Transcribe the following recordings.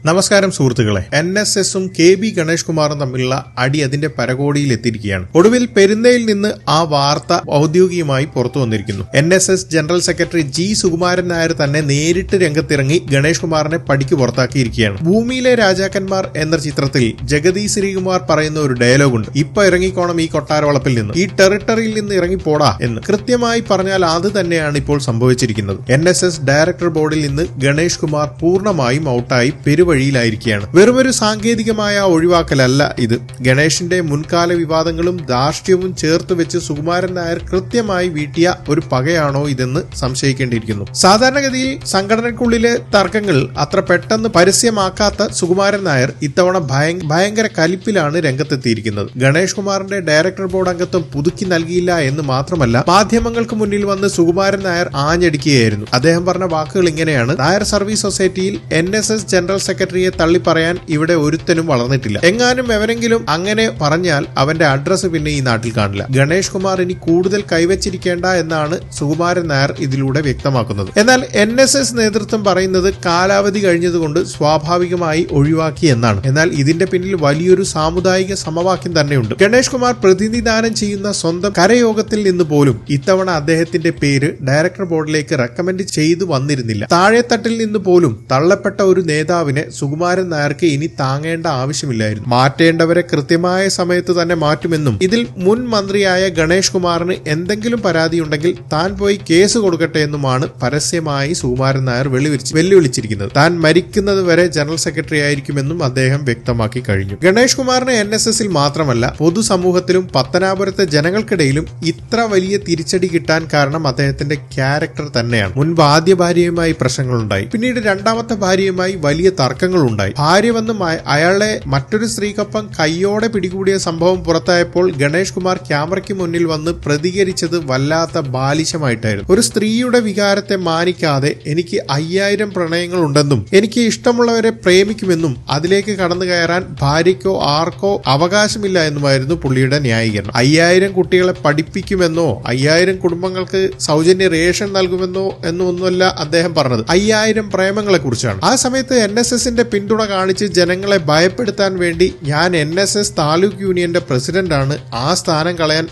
നമസ്കാരം സുഹൃത്തുക്കളെ. NSSഉം KB ഗണേഷ് കുമാറും തമ്മിലുള്ള അടി അതിന്റെ പരകോടിയിൽ എത്തിയിരിക്കുകയാണ്. ഒടുവിൽ പെരുന്നയിൽ നിന്ന് ആ വാർത്ത ഔദ്യോഗികമായി പുറത്തു വന്നിരിക്കുന്നു. NSS general secretary G Sukumaran Nair തന്നെ നേരിട്ട് രംഗത്തിറങ്ങി ഗണേഷ് കുമാറിനെ പടിക്ക് പുറത്താക്കിയിരിക്കുകയാണ്. ഭൂമിയിലെ രാജാക്കന്മാർ എന്ന ചിത്രത്തിൽ ജഗതി ശ്രീകുമാർ പറയുന്ന ഒരു ഡയലോഗുണ്ട്. ഇപ്പൊ ഇറങ്ങിക്കോണം ഈ കൊട്ടാരവളപ്പിൽ നിന്ന്, ഈ ടെറിട്ടറിയിൽ നിന്ന് ഇറങ്ങിപ്പോടാ എന്ന്. കൃത്യമായി പറഞ്ഞാൽ അത് തന്നെയാണ് ഇപ്പോൾ സംഭവിച്ചിരിക്കുന്നത്. NSS ഡയറക്ടർ ബോർഡിൽ നിന്ന് ഗണേഷ് കുമാർ പൂർണ്ണമായും ഔട്ടായി വഴിയിലായിരിക്കുകയാണ്. വെറുമൊരു സാങ്കേതികമായ ഒഴിവാക്കലല്ല ഇത്. ഗണേഷിന്റെ മുൻകാല വിവാദങ്ങളും ധാർഷ്ട്യവും ചേർത്ത് വെച്ച് സുകുമാരൻ നായർ കൃത്യമായി വീട്ടിയ ഒരു പകയാണോ ഇതെന്ന് സംശയിക്കേണ്ടിയിരിക്കുന്നു. സാധാരണഗതിയിൽ സംഘടനയ്ക്കുള്ളിലെ തർക്കങ്ങൾ അത്ര പെട്ടെന്ന് പരസ്യമാക്കാത്ത സുകുമാരൻ നായർ ഇത്തവണ ഭയങ്കര കലിപ്പിലാണ് രംഗത്തെത്തിയിരിക്കുന്നത്. ഗണേഷ് കുമാറിന്റെ ഡയറക്ടർ ബോർഡ് അംഗത്വം പുതുക്കി നൽകിയില്ല എന്ന് മാത്രമല്ല, മാധ്യമങ്ങൾക്ക് മുന്നിൽ വന്ന് സുകുമാരൻ നായർ ആഞ്ഞടിക്കുകയായിരുന്നു. അദ്ദേഹം പറഞ്ഞ വാക്കുകൾ ഇങ്ങനെയാണ്: നായർ സർവീസ് സൊസൈറ്റിയിൽ NSS ജനറൽ സെക്രട്ടറിയെ തള്ളിപ്പറയാൻ ഇവിടെ ഒരുത്തനും വളർന്നിട്ടില്ല. എങ്ങാനും എവരെങ്കിലും അങ്ങനെ പറഞ്ഞാൽ അവന്റെ അഡ്രസ് പിന്നെ ഈ നാട്ടിൽ കാണില്ല. ഗണേഷ് കുമാർ ഇനി കൂടുതൽ കൈവച്ചിരിക്കേണ്ട എന്നാണ് സുകുമാരൻ നായർ ഇതിലൂടെ വ്യക്തമാക്കുന്നത്. എന്നാൽ NSS നേതൃത്വം പറയുന്നത് കാലാവധി കഴിഞ്ഞതുകൊണ്ട് സ്വാഭാവികമായി ഒഴിവാക്കി എന്നാണ്. എന്നാൽ ഇതിന്റെ പിന്നിൽ വലിയൊരു സാമുദായിക സമവാക്യം തന്നെയുണ്ട്. ഗണേഷ് കുമാർ പ്രതിനിധാനം ചെയ്യുന്ന സ്വന്തം കരയോഗത്തിൽ നിന്ന് പോലും ഇത്തവണ അദ്ദേഹത്തിന്റെ പേര് ഡയറക്ടർ ബോർഡിലേക്ക് റെക്കമെൻഡ് ചെയ്തു വന്നിരുന്നില്ല. താഴെത്തട്ടിൽ നിന്ന് പോലും തള്ളപ്പെട്ട ഒരു നേതാവിനെ സുകുമാരൻ നായർക്ക് ഇനി താങ്ങേണ്ട ആവശ്യമില്ലായിരുന്നു. മാറ്റേണ്ടവരെ കൃത്യമായ സമയത്ത് തന്നെ മാറ്റുമെന്നും ഇതിൽ മുൻ മന്ത്രിയായ ഗണേഷ് കുമാറിന് എന്തെങ്കിലും പരാതിയുണ്ടെങ്കിൽ താൻ പോയി കേസ് കൊടുക്കട്ടെ എന്നുമാണ് പരസ്യമായി സുകുമാരൻ നായർ വെല്ലുവിളിച്ചിരിക്കുന്നത്. താൻ മരിക്കുന്നത് വരെ ജനറൽ സെക്രട്ടറി ആയിരിക്കുമെന്നും അദ്ദേഹം വ്യക്തമാക്കി കഴിഞ്ഞു. ഗണേഷ് കുമാറിന് NSSൽ മാത്രമല്ല പൊതുസമൂഹത്തിലും പത്തനാപുരത്തെ ജനങ്ങൾക്കിടയിലും ഇത്ര വലിയ തിരിച്ചടി കിട്ടാൻ കാരണം അദ്ദേഹത്തിന്റെ ക്യാരക്ടർ തന്നെയാണ്. മുൻപ് ആദ്യ ഭാര്യയുമായി പ്രശ്നങ്ങളുണ്ടായി, പിന്നീട് രണ്ടാമത്തെ ഭാര്യയുമായി വലിയ തർക്കങ്ങളുണ്ടായി. ഭാര്യ വന്ന് അയാളെ മറ്റൊരു സ്ത്രീക്കൊപ്പം കയ്യോടെ പിടികൂടിയ സംഭവം പുറത്തായപ്പോൾ ഗണേഷ് കുമാർ ക്യാമറയ്ക്ക് മുന്നിൽ വന്ന് പ്രതികരിച്ചത് വല്ലാത്ത ബാലിശമായിട്ടായിരുന്നു. ഒരു സ്ത്രീയുടെ വികാരത്തെ മാനിക്കാതെ എനിക്ക് 5000 പ്രണയങ്ങൾ ഉണ്ടെന്നും എനിക്ക് ഇഷ്ടമുള്ളവരെ പ്രേമിക്കുമെന്നും അതിലേക്ക് കടന്നു കയറാൻ ഭാര്യയ്ക്കോ ആർക്കോ അവകാശമില്ല എന്നുമായിരുന്നു പുള്ളിയുടെ ന്യായീകരണം. 5000 കുട്ടികളെ പഠിപ്പിക്കുമെന്നോ 5000 കുടുംബങ്ങൾക്ക് സൗജന്യ റേഷൻ നൽകുമെന്നോ എന്നൊന്നുമല്ല അദ്ദേഹം പറഞ്ഞത്. 5000 പ്രേമങ്ങളെ കുറിച്ചാണ്. ആ സമയത്ത് NSSന്റെ പിന്തുണ കാണിച്ച് ജനങ്ങളെ ഭയപ്പെടുത്താൻ വേണ്ടി ഞാൻ NSS താലൂക്ക് യൂണിയന്റെ പ്രസിഡന്റാണ്, ആ സ്ഥാനം കളയാൻ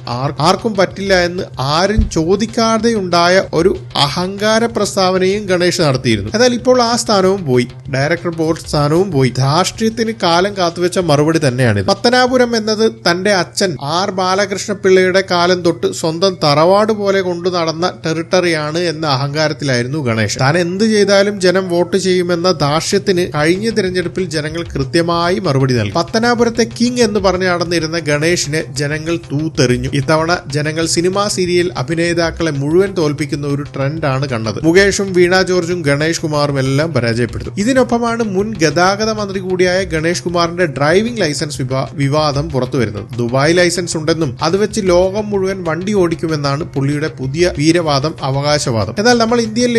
ആർക്കും പറ്റില്ല എന്ന് ആരും ചോദിക്കാതെ ഉണ്ടായ ഒരു അഹങ്കാര പ്രസ്താവനയും ഗണേഷ് നടത്തിയിരുന്നു. എന്നാൽ ഇപ്പോൾ ആ സ്ഥാനവും പോയി, ഡയറക്ടർ ബോർഡ് സ്ഥാനവും പോയി. ധാർഷ്ട്യത്തിന് കാലം കാത്തുവെച്ച മറുപടി തന്നെയാണിത്. പത്തനാപുരം എന്നത് തന്റെ അച്ഛൻ R ബാലകൃഷ്ണ പിള്ളയുടെ കാലം തൊട്ട് സ്വന്തം തറവാട് പോലെ കൊണ്ടു നടന്ന ടെറിട്ടറിയാണ് എന്ന അഹങ്കാരത്തിലായിരുന്നു ഗണേഷ്. താൻ എന്ത് ചെയ്താലും ജനം വോട്ട് ചെയ്യുമെന്ന ധാർഷ്ട്യത്തിന് കഴിഞ്ഞ തിരഞ്ഞെടുപ്പിൽ ജനങ്ങൾ കൃത്യമായി മറുപടി നൽകി. പത്തനാപുരത്തെ കിങ് എന്ന് പറഞ്ഞു നടന്നിരുന്ന ഗണേഷിനെ ജനങ്ങൾ തൂത്തെറിഞ്ഞു. ഇത്തവണ ജനങ്ങൾ സിനിമാ സീരിയൽ അഭിനേതാക്കളെ മുഴുവൻ തോൽപ്പിക്കുന്ന ഒരു ട്രെൻഡാണ് കണ്ടത്. മുകേഷും വീണ ജോർജും ഗണേഷ് കുമാറും എല്ലാം പരാജയപ്പെടുന്നു. ഇതിനൊപ്പമാണ് മുൻ ഗതാഗത മന്ത്രി കൂടിയായ ഗണേഷ് കുമാറിന്റെ ഡ്രൈവിംഗ് ലൈസൻസ് വിവാദം പുറത്തുവരുന്നത്. ദുബായ് ലൈസൻസ് ഉണ്ടെന്നും അത് വെച്ച് ലോകം മുഴുവൻ വണ്ടി ഓടിക്കുമെന്നാണ് പുള്ളിയുടെ പുതിയ വീരവാദം, അവകാശവാദം. എന്നാൽ നമ്മൾ ഇന്ത്യയിൽ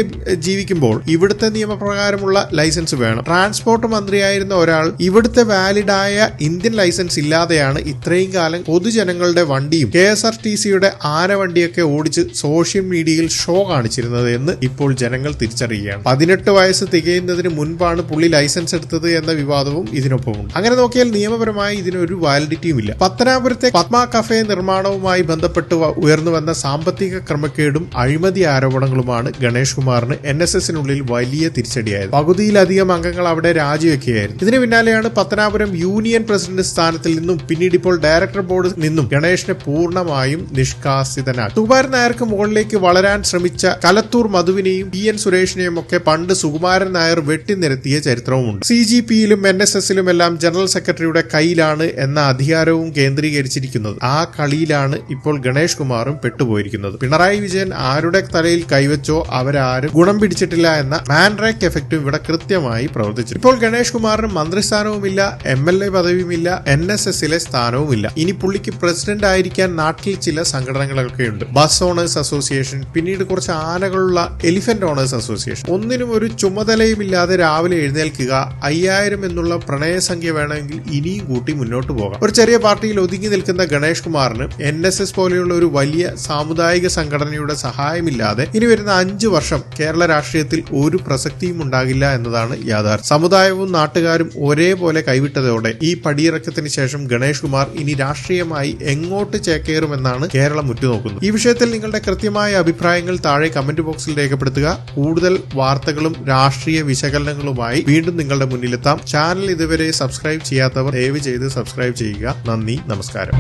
ജീവിക്കുമ്പോൾ ഇവിടുത്തെ നിയമപ്രകാരമുള്ള ലൈസൻസ് വേണം. ട്രാൻസ്പോർട്ട് മന്ത്രിയായിരുന്ന ഒരാൾ ഇവിടുത്തെ വാലിഡായ ഇന്ത്യൻ ലൈസൻസ് ഇല്ലാതെയാണ് ഇത്രയും കാലം പൊതുജനങ്ങളുടെ വണ്ടിയും KSRTCയുടെ ആനവണ്ടിയൊക്കെ ഓടിച്ച് സോഷ്യൽ മീഡിയയിൽ ഷോ കാണിച്ചിരുന്നത് എന്ന് ഇപ്പോൾ ജനങ്ങൾ തിരിച്ചറിയുകയാണ്. 18 വയസ്സ് തികയുന്നതിന് മുൻപാണ് പുള്ളി ലൈസൻസ് എടുത്തത് എന്ന വിവാദവും ഇതിനൊപ്പമുണ്ട്. അങ്ങനെ നോക്കിയാൽ നിയമപരമായി ഇതിനൊരു വാലിഡിറ്റിയും ഇല്ല. പത്തനാപുരത്തെ പത്മ കഫേ നിർമ്മാണവുമായി ബന്ധപ്പെട്ട് ഉയർന്നു വന്ന സാമ്പത്തിക ക്രമക്കേടും അഴിമതി ആരോപണങ്ങളുമാണ് ഗണേഷ് കുമാറിന് NSSനുള്ളിൽ വലിയ തിരിച്ചടിയായത്. പകുതിയിലധികം അംഗങ്ങൾ അവിടെ രാജിവെക്കുകയായിരുന്നു. ഇതിന് പിന്നാലെയാണ് പത്തനാപുരം യൂണിയൻ പ്രസിഡന്റ് സ്ഥാനത്തിൽ നിന്നും പിന്നീട് ഇപ്പോൾ ഡയറക്ടർ ബോർഡിൽ നിന്നും ഗണേഷിനെ പൂർണ്ണമായും നിഷ്കാസിതനാക്കി. സുകുമാരൻ നായർക്ക് മുകളിലേക്ക് വളരാൻ ശ്രമിച്ച കലത്തൂർ മധുവിനെയും PN സുരേഷിനെയും ഒക്കെ പണ്ട് സുകുമാരൻ നായർ വെട്ടിനിരത്തിയ ചരിത്രവുമുണ്ട്. CGPയിലും NSSലും എല്ലാം ജനറൽ സെക്രട്ടറിയുടെ കയ്യിലാണ് എന്ന അധികാരവും കേന്ദ്രീകരിച്ചിരിക്കുന്നത്. ആ കളിയിലാണ് ഇപ്പോൾ ഗണേഷ് കുമാറും പെട്ടുപോയിരിക്കുന്നത്. പിണറായി വിജയൻ ആരുടെ തലയിൽ കൈവച്ചോ അവരാരും ഗുണം പിടിച്ചിട്ടില്ല എന്ന മാൻഡ്രേക്ക് എഫക്റ്റും ഇവിടെ കൃത്യമായി പ്രവർത്തിച്ചു. ഇപ്പോൾ ഗണേഷ് കുമാറിന് മന്ത്രിസ്ഥാനവുമില്ല, MLA പദവിയുമില്ല, NSSലെ സ്ഥാനവുമില്ല. ഇനി പുള്ളിക്ക് പ്രസിഡന്റ് ആയിരിക്കാൻ നാട്ടിൽ ചില സംഘടനകളൊക്കെയുണ്ട്. ബസ് ഓണേഴ്സ് അസോസിയേഷൻ, പിന്നീട് കുറച്ച് ആനകളുള്ള എലിഫന്റ് ഓണേഴ്സ് അസോസിയേഷൻ. ഒന്നിനും ഒരു ചുമതലയുമില്ലാതെ രാവിലെ എഴുന്നേൽക്കുക, 5000 എന്നുള്ള പ്രണയസംഖ്യ വേണമെങ്കിൽ ഇനിയും കൂട്ടി മുന്നോട്ട് പോകാം. ഒരു ചെറിയ പാർട്ടിയിൽ ഒതുങ്ങി നിൽക്കുന്ന ഗണേഷ് കുമാറിന് NSS പോലെയുള്ള ഒരു വലിയ സാമുദായിക സംഘടനയുടെ സഹായമില്ലാതെ ഇനി വരുന്ന 5 വർഷം കേരള രാഷ്ട്രീയത്തിൽ ഒരു പ്രസക്തിയും ഉണ്ടാകില്ല എന്നതാണ് യാഥാർത്ഥ്യം. സമുദായവും നാട്ടുകാരും ഒരേപോലെ കൈവിട്ടതോടെ ഈ പടിയിറക്കത്തിന് ശേഷം ഗണേഷ് കുമാർ ഇനി രാഷ്ട്രീയമായി എങ്ങോട്ട് ചേക്കേറുമെന്നാണ് കേരളം ഉറ്റുനോക്കുന്നത്. ഈ വിഷയത്തിൽ നിങ്ങളുടെ കൃത്യമായ അഭിപ്രായങ്ങൾ താഴെ കമന്റ് ബോക്സിൽ രേഖപ്പെടുത്തുക. കൂടുതൽ വാർത്തകളും രാഷ്ട്രീയ വിശകലനങ്ങളുമായി വീണ്ടും നിങ്ങളുടെ മുന്നിലെത്താം. ചാനൽ ഇതുവരെ സബ്സ്ക്രൈബ് ചെയ്യാത്തവർ ദയവ് ചെയ്ത് സബ്സ്ക്രൈബ് ചെയ്യുക. നന്ദി, നമസ്കാരം.